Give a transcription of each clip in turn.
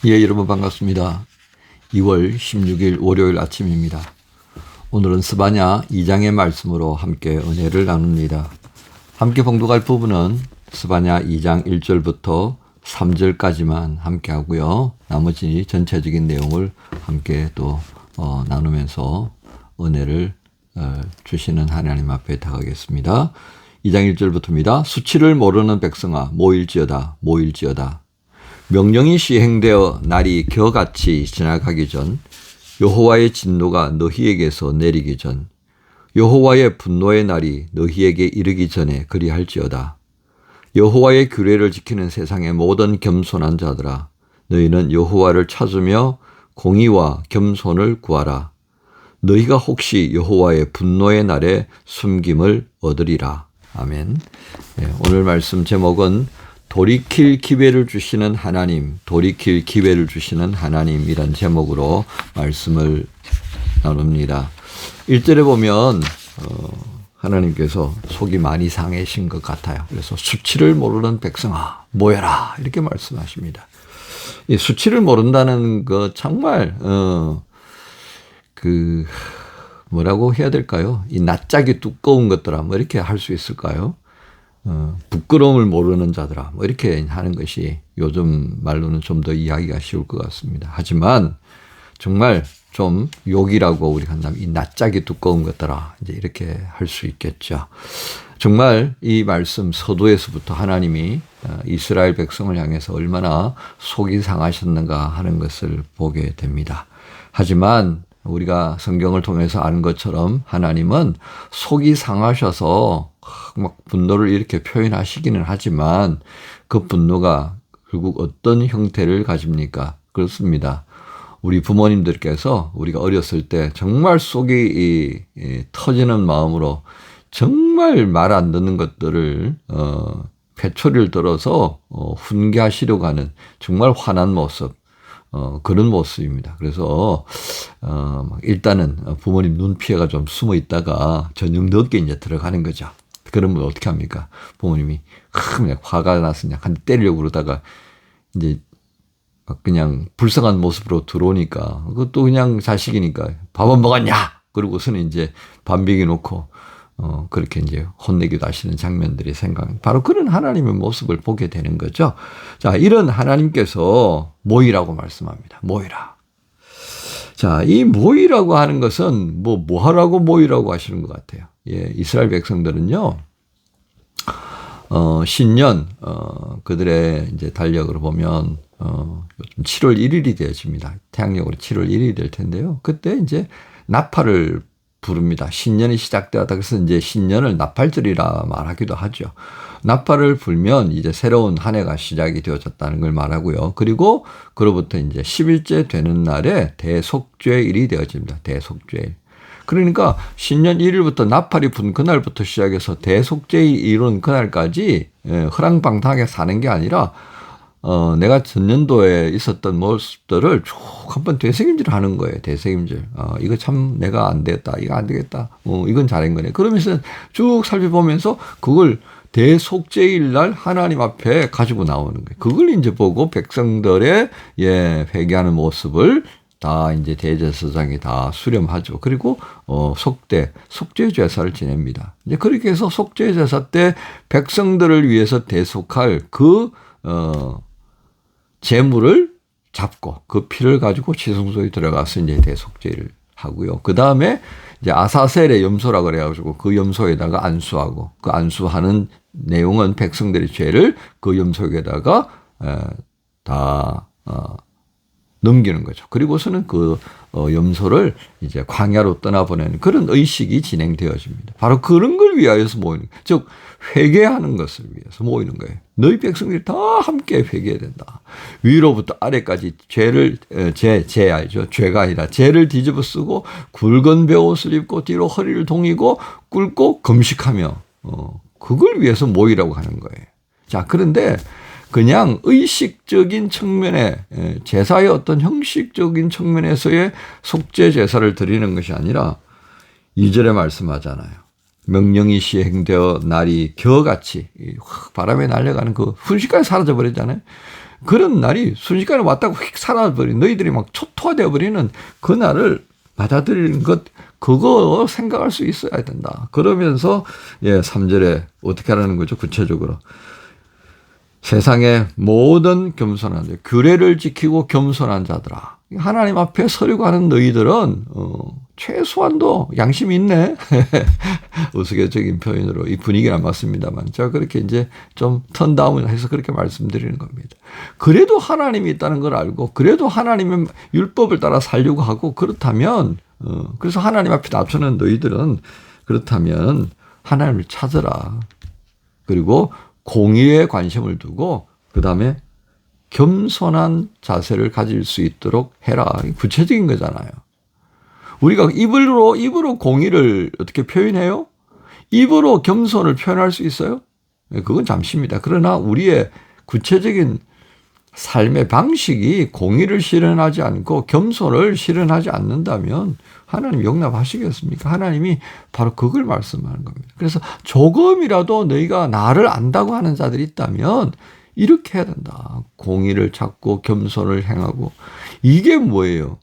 예, 여러분 반갑습니다. 2월 16일 월요일 아침입니다. 오늘은 스바냐 2장의 말씀으로 함께 은혜를 나눕니다. 함께 봉독할 부분은 스바냐 2장 1절부터 3절까지만 함께 하고요. 나머지 전체적인 내용을 함께 또 나누면서 은혜를 주시는 하나님 앞에 다가가겠습니다. 2장 1절부터입니다. 수치를 모르는 백성아 모일지어다 모일지어다. 명령이 시행되어 날이 겨같이 지나가기 전 여호와의 진노가 너희에게서 내리기 전 여호와의 분노의 날이 너희에게 이르기 전에 그리할지어다. 여호와의 규례를 지키는 세상의 모든 겸손한 자들아 너희는 여호와를 찾으며 공의와 겸손을 구하라. 너희가 혹시 여호와의 분노의 날에 숨김을 얻으리라. 아멘. 네, 오늘 말씀 제목은 돌이킬 기회를 주시는 하나님, 돌이킬 기회를 주시는 하나님이란 제목으로 말씀을 나눕니다. 1절에 보면 하나님께서 속이 많이 상해신 것 같아요. 그래서 수치를 모르는 백성아 모여라 이렇게 말씀하십니다. 이 수치를 모른다는 거 정말 뭐라고 해야 될까요? 이 낯짝이 두꺼운 것들아 뭐 이렇게 할 수 있을까요? 부끄러움을 모르는 자들아 뭐 이렇게 하는 것이 요즘 말로는 좀 더 이해하기가 쉬울 것 같습니다. 하지만 정말 좀 욕이라고 우리가 한다면 이 낯짝이 두꺼운 것들아 이제 이렇게 할 수 있겠죠. 정말 이 말씀 서두에서부터 하나님이 이스라엘 백성을 향해서 얼마나 속이 상하셨는가 하는 것을 보게 됩니다. 하지만 우리가 성경을 통해서 아는 것처럼 하나님은 속이 상하셔서 막 분노를 이렇게 표현하시기는 하지만 그 분노가 결국 어떤 형태를 가집니까? 그렇습니다. 우리 부모님들께서 우리가 어렸을 때 정말 속이 터지는 마음으로 정말 말 안 듣는 것들을 회초리를 들어서 훈계하시려고 하는 정말 화난 모습 그런 모습입니다. 그래서 일단은 부모님 눈 피해가 좀 숨어 있다가 저녁 늦게 이제 들어가는 거죠. 그러면 어떻게 합니까? 부모님이 그냥 화가 나서 그냥 한 대 때리려고 그러다가 이제 그냥 불쌍한 모습으로 들어오니까 그것도 그냥 자식이니까 밥 안 먹었냐? 그러고서는 이제 밥 먹여놓고 그렇게 이제 혼내기도 하시는 장면들이 바로 그런 하나님의 모습을 보게 되는 거죠. 자, 이런 하나님께서 모이라고 말씀합니다. 모이라. 자, 이 모이라고 하는 것은 뭐 하라고 모이라고 하시는 것 같아요. 예, 이스라엘 백성들은요, 신년, 그들의 이제 달력으로 보면, 요즘 7월 1일이 되어집니다. 태양력으로 7월 1일이 될 텐데요. 그때 이제 나팔을 부릅니다. 신년이 시작되었다. 그래서 이제 신년을 나팔절이라 말하기도 하죠. 나팔을 불면 이제 새로운 한 해가 시작이 되어졌다는 걸 말하고요. 그리고 그로부터 이제 10일째 되는 날에 대속죄일이 되어집니다. 대속죄일. 그러니까 신년 1일부터 나팔이 분 그날부터 시작해서 대속죄일이 이룬 그날까지 허랑방탕하게 사는 게 아니라 내가 전년도에 있었던 모습들을 쭉 한번 되새김질 하는 거예요. 되새김질. 이거 참 내가 안 됐다. 이거 안 되겠다. 이건 잘한 거네. 그러면서 쭉 살펴보면서 그걸 대속죄일 날 하나님 앞에 가지고 나오는 거예요. 그걸 이제 보고 백성들의 회개하는 모습을 다 이제 대제사장이 다 수렴하죠. 그리고 속죄 제사를 지냅니다. 이제 그렇게 해서 속죄 제사 때 백성들을 위해서 대속할 그 제물을 잡고 그 피를 가지고 지성소에 들어가서 이제 대속죄를 하고요. 그 다음에 이제 아사셀의 염소라 그래가지고 그 염소에다가 안수하고 그 안수하는 내용은 백성들의 죄를 그 염소에다가 다 넘기는 거죠. 그리고서는 그 염소를 이제 광야로 떠나보내는 그런 의식이 진행되어집니다. 바로 그런 걸 위하여서 모이는 거예요. 즉 회개하는 것을 위해서 모이는 거예요. 너희 백성들이 다 함께 회개해야 된다. 위로부터 아래까지 죄 알죠? 죄가 아니라 죄를 뒤집어 쓰고 굵은 베옷을 입고 뒤로 허리를 동이고 꿇고 금식하며 그걸 위해서 모이라고 하는 거예요. 자, 그런데 그냥 의식적인 측면에 제사의 어떤 형식적인 측면에서의 속죄 제사를 드리는 것이 아니라 2절에 말씀하잖아요. 명령이 시행되어 날이 겨같이 바람에 날려가는 그 순식간에 사라져버리잖아요. 그런 날이 순식간에 왔다고 휙 사라져버린, 너희들이 막 초토화되어 버리는 그 날을 받아들이는 것, 그거 생각할 수 있어야 된다. 그러면서 3절에 어떻게 하라는 거죠? 구체적으로 세상의 모든 겸손한 자, 규례를 지키고 겸손한 자들아. 하나님 앞에 서려고 하는 너희들은 최소한도 양심이 있네. 우스갯적인 표현으로 이 분위기는 안 맞습니다만 제가 그렇게 이제 좀 턴다운을 해서 그렇게 말씀드리는 겁니다. 그래도 하나님이 있다는 걸 알고 그래도 하나님의 율법을 따라 살려고 하고 그렇다면 그래서 하나님 앞에 낮추는 너희들은 그렇다면 하나님을 찾으라. 그리고 공의에 관심을 두고 그다음에 겸손한 자세를 가질 수 있도록 해라. 구체적인 거잖아요. 우리가 입으로 공의를 어떻게 표현해요? 입으로 겸손을 표현할 수 있어요? 그건 잠시입니다. 그러나 우리의 구체적인 삶의 방식이 공의를 실현하지 않고 겸손을 실현하지 않는다면 하나님 용납하시겠습니까? 하나님이 바로 그걸 말씀하는 겁니다. 그래서 조금이라도 너희가 나를 안다고 하는 자들이 있다면 이렇게 해야 된다. 공의를 찾고 겸손을 행하고. 이게 뭐예요?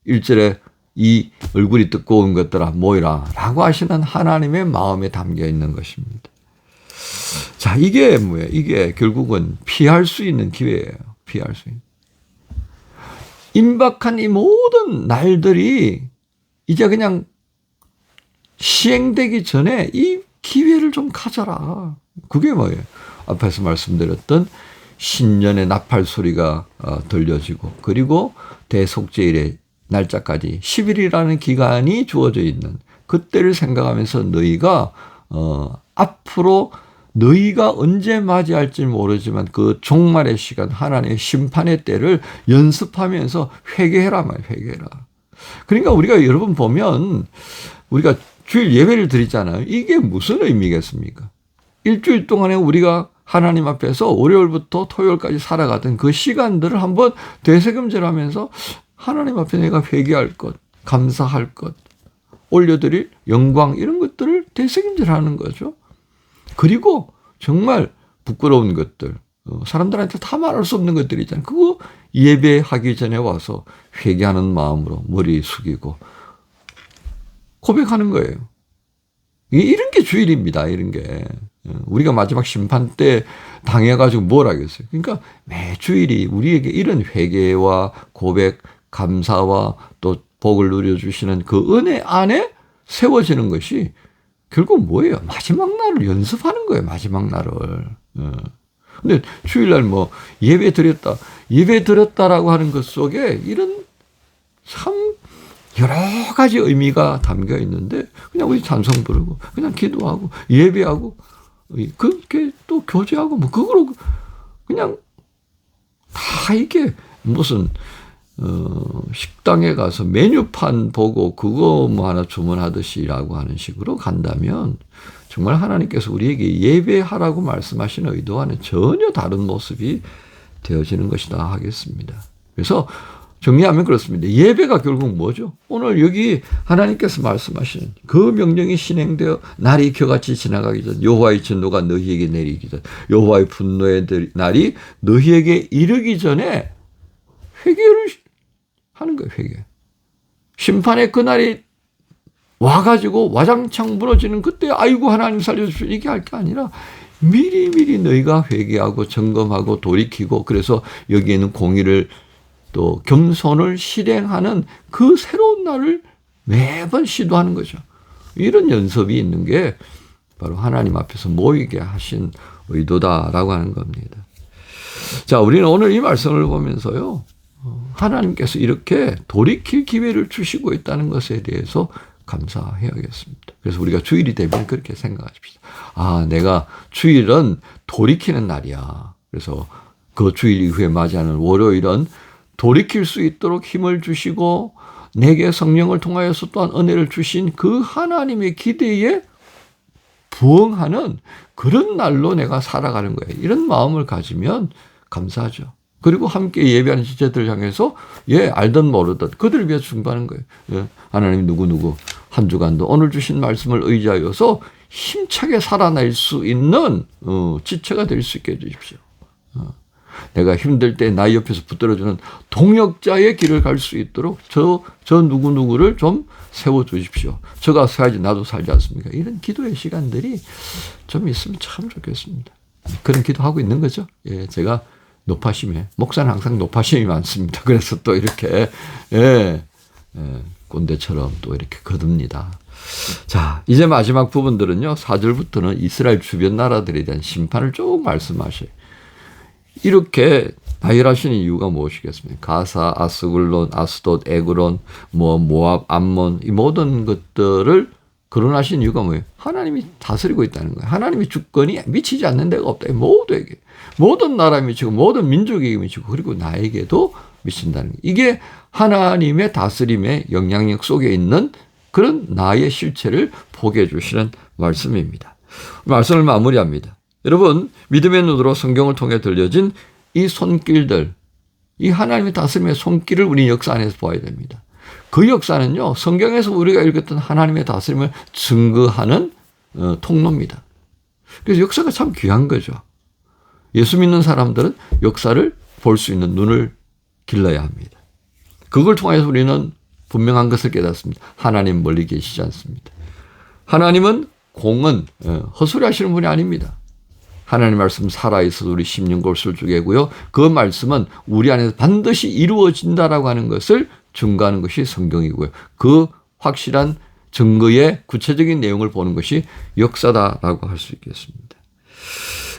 1절에 이 얼굴이 뜨거운 것들아 모이라 라고 하시는 하나님의 마음에 담겨 있는 것입니다. 자, 이게 뭐예요? 이게 결국은 피할 수 있는 기회예요. 피할 수 있는. 임박한 이 모든 날들이 이제 그냥 시행되기 전에 이 기회를 좀 가져라. 그게 뭐예요? 앞에서 말씀드렸던 신년의 나팔 소리가 들려지고 그리고 대속죄일의 날짜까지 10일이라는 기간이 주어져 있는 그때를 생각하면서 너희가 앞으로 너희가 언제 맞이할지 모르지만 그 종말의 시간 하나님의 심판의 때를 연습하면서 회개해라 말이에요. 회개해라. 그러니까 우리가 여러분 보면 우리가 주일 예배를 드리잖아요. 이게 무슨 의미겠습니까? 일주일 동안에 우리가 하나님 앞에서 월요일부터 토요일까지 살아가던 그 시간들을 한번 되새김질 하면서 하나님 앞에 내가 회개할 것, 감사할 것, 올려드릴 영광 이런 것들을 되새김질 하는 거죠. 그리고 정말 부끄러운 것들, 사람들한테 다 말할 수 없는 것들이 있잖아요. 그거 예배하기 전에 와서 회개하는 마음으로 머리 숙이고 고백하는 거예요. 이런 게 주일입니다. 이런 게. 우리가 마지막 심판 때 당해가지고 뭘 하겠어요. 그러니까 매 주일이 우리에게 이런 회개와 고백, 감사와 또 복을 누려주시는 그 은혜 안에 세워지는 것이 결국 뭐예요? 마지막 날을 연습하는 거예요. 마지막 날을. 근데 주일날 뭐 예배 드렸다라고 하는 것 속에 이런 참 여러 가지 의미가 담겨 있는데 그냥 우리 찬송 부르고 그냥 기도하고 예배하고 그렇게 또 교제하고 뭐 그거로 그냥 다 이게 무슨 식당에 가서 메뉴판 보고 그거 뭐 하나 주문하듯이라고 하는 식으로 간다면 정말 하나님께서 우리에게 예배하라고 말씀하시는 의도와는 전혀 다른 모습이 되어지는 것이다 하겠습니다. 그래서 정리하면 그렇습니다. 예배가 결국 뭐죠? 오늘 여기 하나님께서 말씀하시는 그 명령이 실행되어 날이 겨같이 지나가기 전 여호와의 진노가 너희에게 내리기 전 여호와의 분노의 날이 너희에게 이르기 전에 회개를 하는 거예요. 회개. 심판의 그날이 와가지고 와장창 부러지는 그때 아이고 하나님 살려주십시오 이게 할 게 아니라 미리미리 너희가 회개하고 점검하고 돌이키고 그래서 여기에는 공의를 또 겸손을 실행하는 그 새로운 날을 매번 시도하는 거죠. 이런 연습이 있는 게 바로 하나님 앞에서 모이게 하신 의도다라고 하는 겁니다. 자, 우리는 오늘 이 말씀을 보면서요. 하나님께서 이렇게 돌이킬 기회를 주시고 있다는 것에 대해서 감사해야겠습니다. 그래서 우리가 주일이 되면 그렇게 생각하십시다. 아, 내가 주일은 돌이키는 날이야. 그래서 그 주일 이후에 맞이하는 월요일은 돌이킬 수 있도록 힘을 주시고 내게 성령을 통하여서 또한 은혜를 주신 그 하나님의 기대에 부응하는 그런 날로 내가 살아가는 거예요. 이런 마음을 가지면 감사하죠. 그리고 함께 예배하는 지체들을 향해서 알든 모르든 그들을 위해 중보하는 거예요. 하나님 누구누구 한 주간도 오늘 주신 말씀을 의지하여서 힘차게 살아낼 수 있는 지체가 될 수 있게 해주십시오. 내가 힘들 때 나의 옆에서 붙들어주는 동역자의 길을 갈 수 있도록 저 누구누구를 좀 세워주십시오. 저가 살아야지 나도 살지 않습니까? 이런 기도의 시간들이 좀 있으면 참 좋겠습니다. 그런 기도하고 있는 거죠. 예, 제가 노파심에, 목사는 항상 노파심이 많습니다. 그래서 또 이렇게, 꼰대처럼 또 이렇게 거듭니다. 자, 이제 마지막 부분들은요, 4절부터는 이스라엘 주변 나라들에 대한 심판을 쭉 말씀하셔요. 이렇게 나열하시는 이유가 무엇이겠습니까? 가사, 아스글론, 아스돗, 에그론, 모압, 암몬, 이 모든 것들을 거론하신 이유가 뭐예요? 하나님이 다스리고 있다는 거예요. 하나님의 주권이 미치지 않는 데가 없다. 모두에게. 모든 나라에 미치고 모든 민족에게 미치고 그리고 나에게도 미친다는 거예요. 이게 하나님의 다스림의 영향력 속에 있는 그런 나의 실체를 보게 해주시는 말씀입니다. 말씀을 마무리합니다. 여러분, 믿음의 눈으로 성경을 통해 들려진 이 손길들, 이 하나님의 다스림의 손길을 우리 역사 안에서 보아야 됩니다. 그 역사는요, 성경에서 우리가 읽었던 하나님의 다스림을 증거하는 통로입니다. 그래서 역사가 참 귀한 거죠. 예수 믿는 사람들은 역사를 볼 수 있는 눈을 길러야 합니다. 그걸 통해서 우리는 분명한 것을 깨닫습니다. 하나님 멀리 계시지 않습니다. 하나님은 공은 헛소리 하시는 분이 아닙니다. 하나님 말씀 살아있어서 우리 심령 골수를 쪼개고요. 그 말씀은 우리 안에서 반드시 이루어진다라고 하는 것을 증거하는 것이 성경이고요. 그 확실한 증거의 구체적인 내용을 보는 것이 역사다라고 할 수 있겠습니다.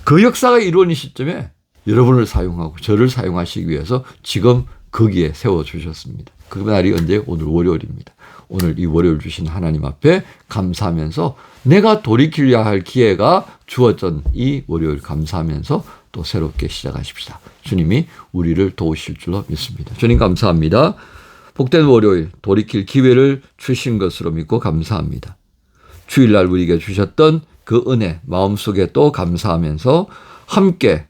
그 역사가 이루어진 시점에 여러분을 사용하고 저를 사용하시기 위해서 지금 거기에 세워주셨습니다. 그 날이 언제? 오늘 월요일입니다. 오늘 이 월요일 주신 하나님 앞에 감사하면서 내가 돌이키려 할 기회가 주어졌던 이 월요일 감사하면서 또 새롭게 시작하십시다. 주님이 우리를 도우실 줄로 믿습니다. 주님 감사합니다. 복된 월요일 돌이킬 기회를 주신 것으로 믿고 감사합니다. 주일날 우리에게 주셨던 그 은혜 마음속에 또 감사하면서 함께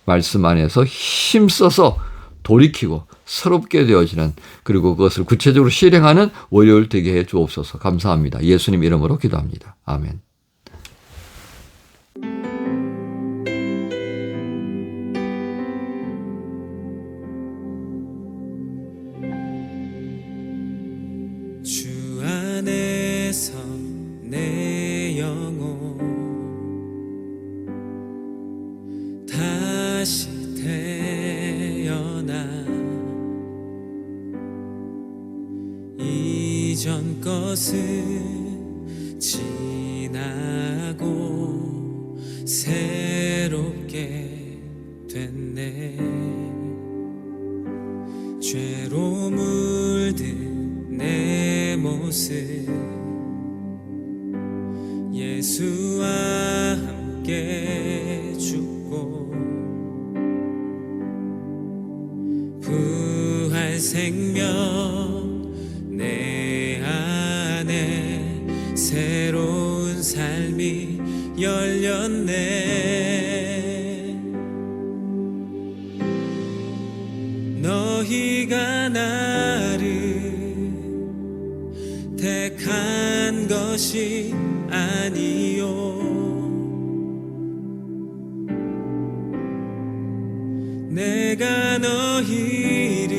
말씀 안에서 힘써서 돌이키고 새롭게 되어지는 그리고 그것을 구체적으로 실행하는 월요일 되게 해 주옵소서. 감사합니다. 예수님 이름으로 기도합니다. 아멘. 주 안에서 내 영혼 다시 태어나 이전 것은 지나고 새롭게 됐네. 죄로 물든 내 모습 예수와 함께 죽고 부활 생명 내 안에 새로운 삶이 열렸네. 너희가 나를 택한 것이 아니요 내가 너희를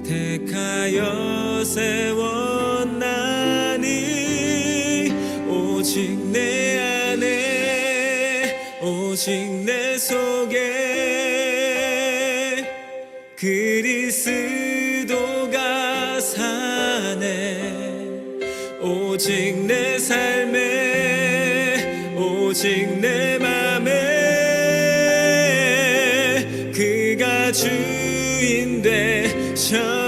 택하여 세웠나니 오직 내 안에 오직 내 속에 그리스도가 사네. 오직 내 삶에 오직 내 맘에 그가 주인 되셔